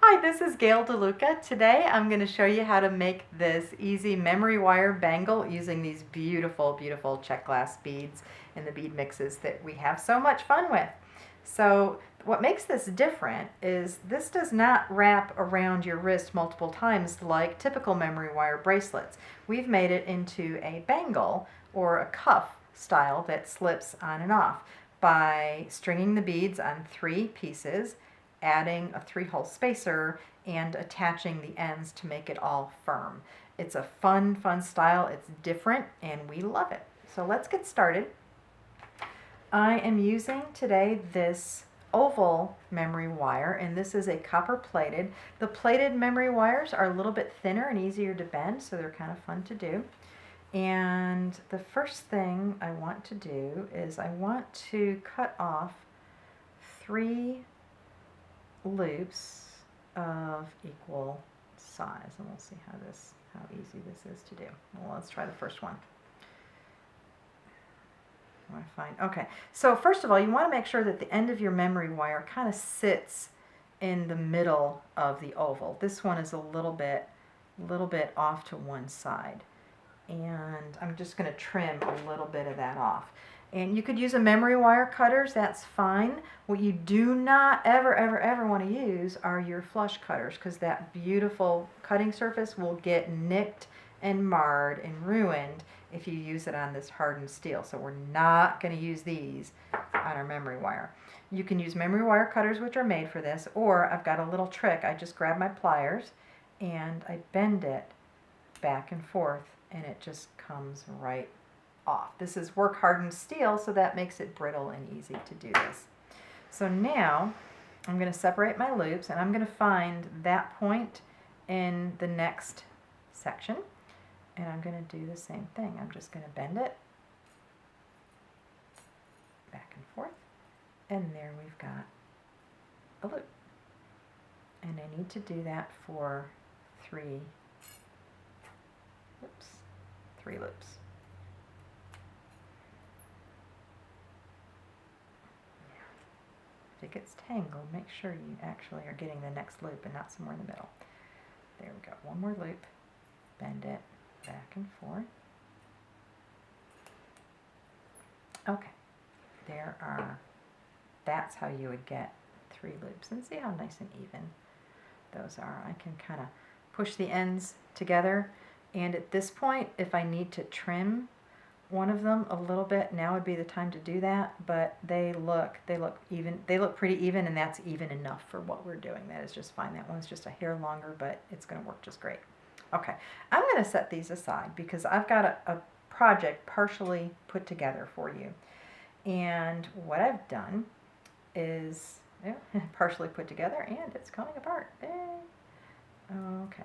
Hi, this is Gail DeLuca. Today I'm going to show you how to make this easy memory wire bangle using these beautiful, beautiful Czech glass beads in the bead mixes that we have so much fun with. So what makes this different is this does not wrap around your wrist multiple times like typical memory wire bracelets. We've made it into a bangle or a cuff style that slips on and off by stringing the beads on 3 pieces, adding a 3-hole spacer, and attaching the ends to make it all firm. It's a fun style. It's different and we love it. So let's get started. I am using today this oval memory wire, and this is a copper plated. The plated memory wires are a little bit thinner and easier to bend, so they're kind of fun to do. And the first thing I want to do is I want to cut off 3 loops of equal size, and we'll see how easy this is to do. Well, let's try the first one. Okay, so first of all, you want to make sure that the end of your memory wire kind of sits in the middle of the oval. This one is a little bit off to one side, and I'm just going to trim a little bit of that off. And you could use a memory wire cutters, that's fine. What you do not ever want to use are your flush cutters, because that beautiful cutting surface will get nicked and marred and ruined if you use it on this hardened steel. So we're not going to use these on our memory wire. You can use memory wire cutters, which are made for this, or I've got a little trick. I just grab my pliers and I bend it back and forth, and it just comes right off. This is work hardened steel, so that makes it brittle and easy to do this. So now I'm going to separate my loops, and I'm going to find that point in the next section, and I'm going to do the same thing. I'm just going to bend it back and forth, and there we've got a loop. And I need to do that for 3 loops. If it gets tangled, make sure you actually are getting the next loop and not somewhere in the middle. There we go. One more loop. Bend it back and forth. Okay. That's how you would get 3 loops. And see how nice and even those are. I can kind of push the ends together, and at this point, if I need to trim one of them a little bit, now would be the time to do that. But they look even. They look pretty even, and that's even enough for what we're doing. That is just fine. That one's just a hair longer, but it's going to work just great. Okay, I'm going to set these aside because I've got a project partially put together for you. And what I've done is partially put together, and it's coming apart. Okay.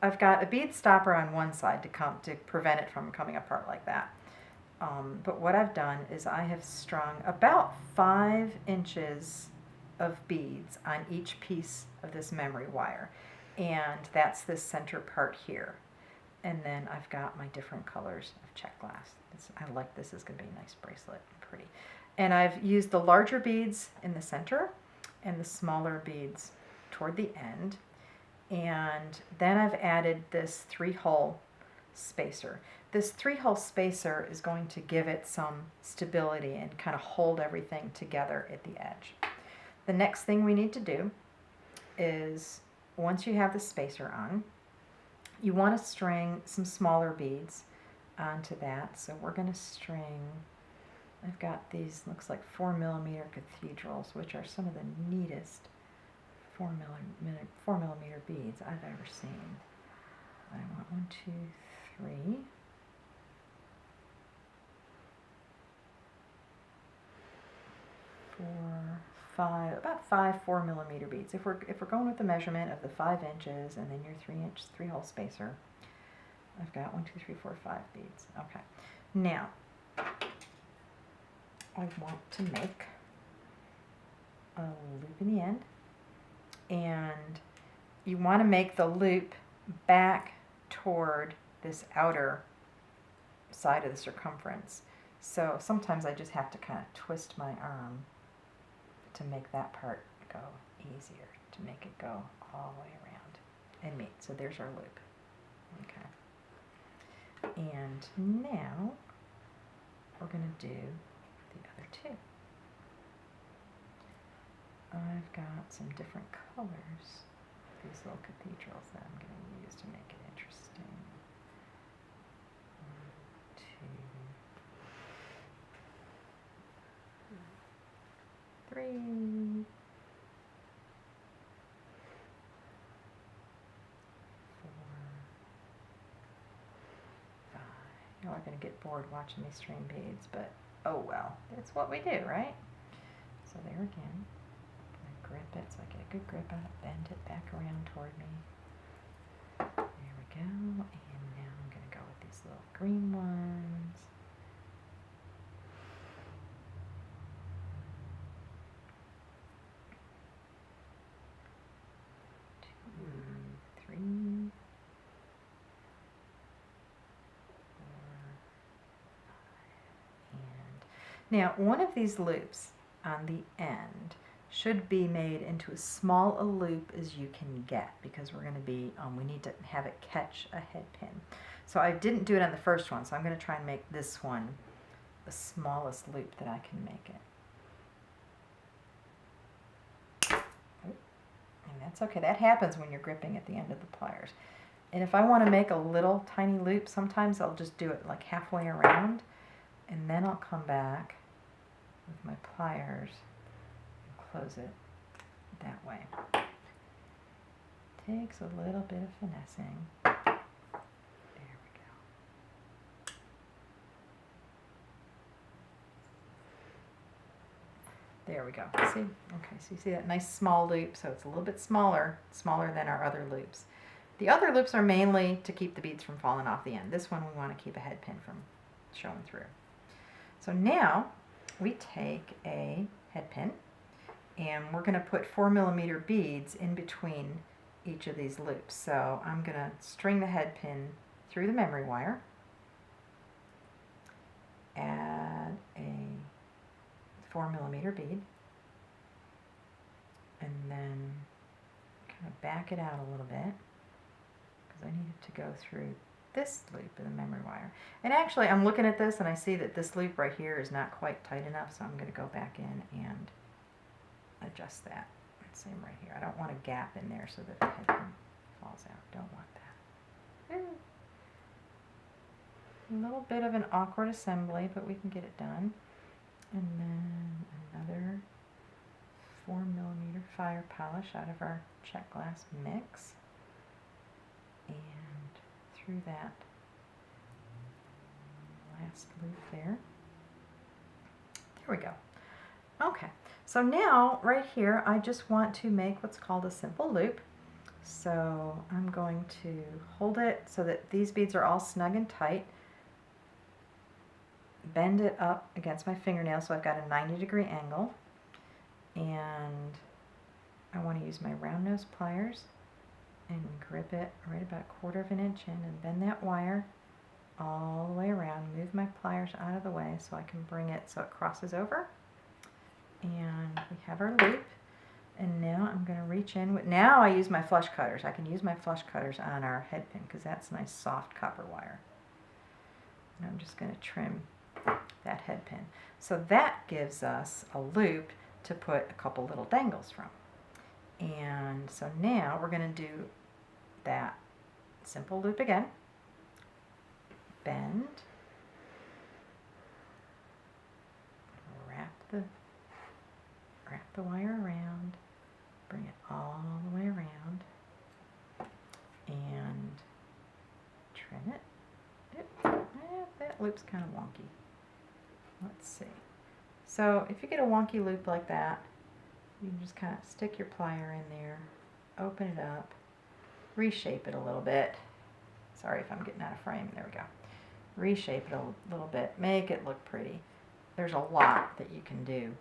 I've got a bead stopper on one side to prevent it from coming apart like that. But what I've done is I have strung about 5 inches of beads on each piece of this memory wire. And that's this center part here. And then I've got my different colors of Czech glass. I like this. Is going to be a nice bracelet. Pretty. And I've used the larger beads in the center and the smaller beads toward the end. And then I've added this 3-hole spacer. This 3-hole spacer is going to give it some stability and kind of hold everything together at the edge. The next thing we need to do is, once you have the spacer on, you want to string some smaller beads onto that. So we're going to string, I've got these, looks like 4mm cathedrals, which are some of the neatest 4mm beads I've ever seen. I want 1, 2, 3. About 5 4mm beads. If we're going with the measurement of the 5 inches and then your 3-inch 3-hole spacer, I've got 1, 2, 3, 4, 5 beads. Okay. Now I want to make a loop in the end. And you want to make the loop back toward this outer side of the circumference. So sometimes I just have to kind of twist my arm to make that part go easier to make it go all the way around and meet. So there's our loop. Okay. And now we're going to do the other two. I've got some different colors, these little cathedrals that I'm going to use to make it interesting. 1, 2, 3, 4, 5. Y'all are going to get bored watching me string beads, but oh well, it's what we do, right? So there again, I'm going to grip it so I get a good grip on it, bend it back around toward me. There we go, and now I'm going to go with these little green ones. Now, one of these loops on the end should be made into as small a loop as you can get, because we're going to be, we need to have it catch a head pin. So I didn't do it on the first one, so I'm going to try and make this one the smallest loop that I can make it. And that's okay. That happens when you're gripping at the end of the pliers. And if I want to make a little tiny loop, sometimes I'll just do it like halfway around, and then I'll come back with my pliers and close it that way. Takes a little bit of finessing. There we go. There we go. See? Okay, so you see that nice small loop, so it's a little bit smaller than our other loops. The other loops are mainly to keep the beads from falling off the end. This one we want to keep a head pin from showing through. So now we take a head pin and we're going to put 4mm beads in between each of these loops. So I'm going to string the head pin through the memory wire, add a 4mm bead, and then kind of back it out a little bit because I need it to go through this loop of the memory wire. And actually I'm looking at this and I see that this loop right here is not quite tight enough, so I'm going to go back in and adjust that. Same right here. I don't want a gap in there so that the head pin falls out. Don't want that. A little bit of an awkward assembly, but we can get it done. And then another 4mm fire polish out of our Czech glass mix. And through that last loop there. There we go. Okay, so now right here I just want to make what's called a simple loop. So I'm going to hold it so that these beads are all snug and tight. Bend it up against my fingernail so I've got a 90-degree angle. And I want to use my round nose pliers and grip it right about 1/4 inch in and bend that wire all the way around. Move my pliers out of the way so I can bring it so it crosses over. And we have our loop. And now I'm going to reach in. Now I use my flush cutters. I can use my flush cutters on our head pin because that's nice soft copper wire. And I'm just going to trim that head pin. So that gives us a loop to put a couple little dangles from. And so now we're going to do that simple loop again. Bend. Wrap the wire around. Bring it all the way around. And trim it. That loop's kind of wonky. Let's see. So if you get a wonky loop like that, you can just kind of stick your plier in there, open it up, reshape it a little bit. Sorry if I'm getting out of frame. There we go. Reshape it a little bit, make it look pretty. There's a lot that you can do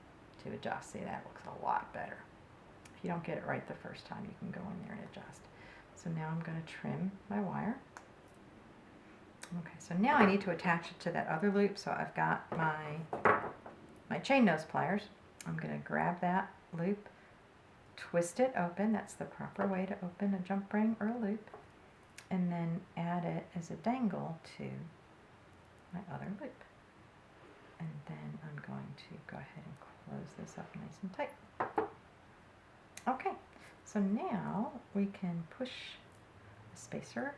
to adjust. See, that looks a lot better. If you don't get it right the first time, you can go in there and adjust. So now I'm going to trim my wire. Okay, so now I need to attach it to that other loop. So I've got my chain nose pliers. I'm going to grab that loop twist it open. That's the proper way to open a jump ring or a loop. And then add it as a dangle to my other loop. And then I'm going to go ahead and close this up nice and tight. Okay, so now we can push the spacer.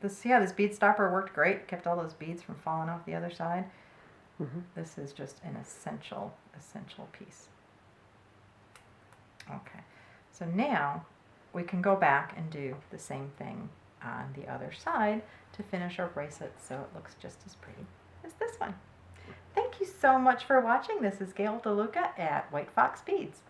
See how this bead stopper worked great? Kept all those beads from falling off the other side. This is just an essential piece. Okay, so now we can go back and do the same thing on the other side to finish our bracelet so it looks just as pretty as this one. Thank you so much for watching. This is Gail DeLuca at White Fox Beads.